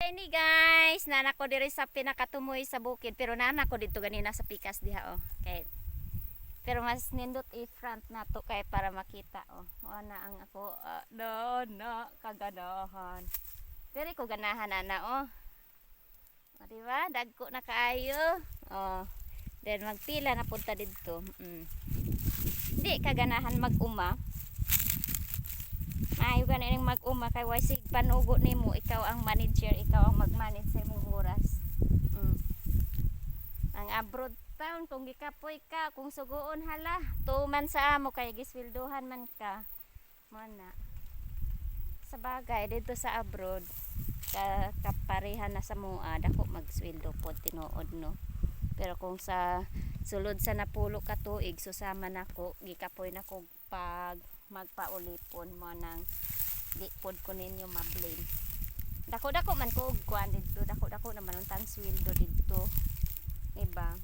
Ini guys, nana ko diri sa pinakatumoy sa bukid pero nana ko dito ganina sa pikas diha oh. Kay pero mas nindot i-front na to kay para makita oh. Ana ang ako na kaganahan. Diri ko ganahan ana oh. O diba? Dagko na kaayo. Oh. Then magpila na punta dito. Di kaganahan mag-uma. Maayo ka na ning mag-uma kay wasig panugo nimo, ikaw ang manager, ikaw ang mag-manage sa imong oras. Ang abroad town kung gikapoy ka, kung sugoon hala, tuman sa amo kay gisweldohan man ka. Mo na. Sa bagay dito sa abroad, kaparehan na sa mua, dako magsweldo pod tinuod no. Pero kung sa sulod sa napulo ka tuig susama nako, gikapoy nako pag magpaulipon mo nang di pod ko ninyo ma-blame. Dako-dako man ko kuan dito, dako-dako naman untang sweldo dito. Iba.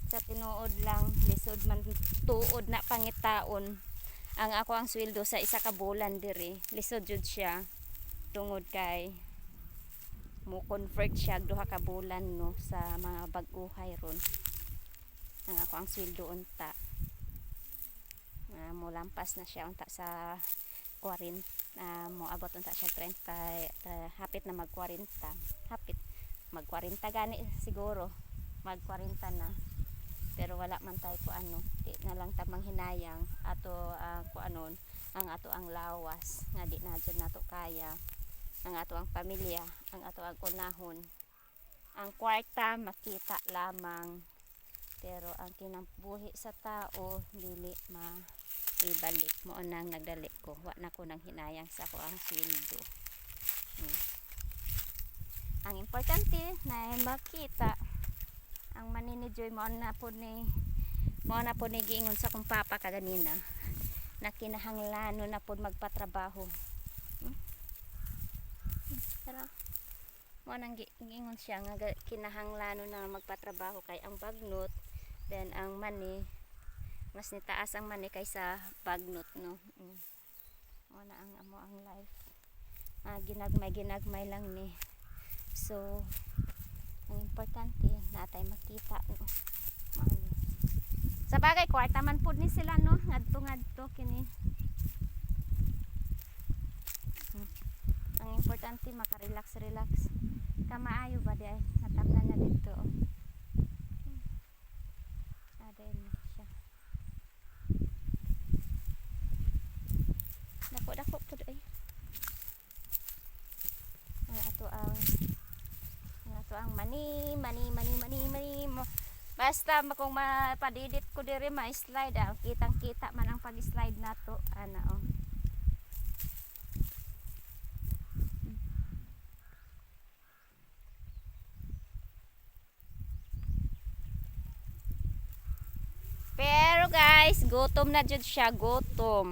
Sa tinuod lang lisod man tuod na pangitaon. Ang ako ang sweldo sa isa ka bulan diri, lisod jud siya. Tungod kay mo convert siya duha ka bulan no sa mga bag-uhay ron. Ang ako ang sweldo unta. Mo lampas na siya unta sa 40 mo abot unta siya 30 hapit na mag 40 hapit mag 40 gani siguro mag 40 na pero wala man tayo ko ano di na lang tamang hinayang ato ko anon ang ato ang lawas nga di na jud nato kaya ang ato ang pamilya ang ato ang unahon ang kwarta makita lamang pero ang kinabuhi sa tao dili ibalik mo nang nagdali ko wa na ko nang hinayang sa ko ang sweldo. Ang importante na makita ang maninijoy mo na po ni giingon sa kong papa kaganina na kinahanglan na po magpatrabaho pero mo nang giingon siya nga kinahanglan na magpatrabaho kay ang bagnot then ang money mas nitaas ang money kaysa bagnot no. Wala ang amo ang life. Ginagmay lang ni. So ang importante natay makita no. Sa bagay kwarta man pud ni sila no ngadto kini. Ang importante maka-relax kamaayo ba di ay natamnan na dito oh. Aden siya. Dako pud ay. Ang ato ang mani mo. Basta kung mapadidit ko diri ma-slide kitang-kita man ang pag-slide nato ana oh. Pero guys, gutom na jud siya, gutom.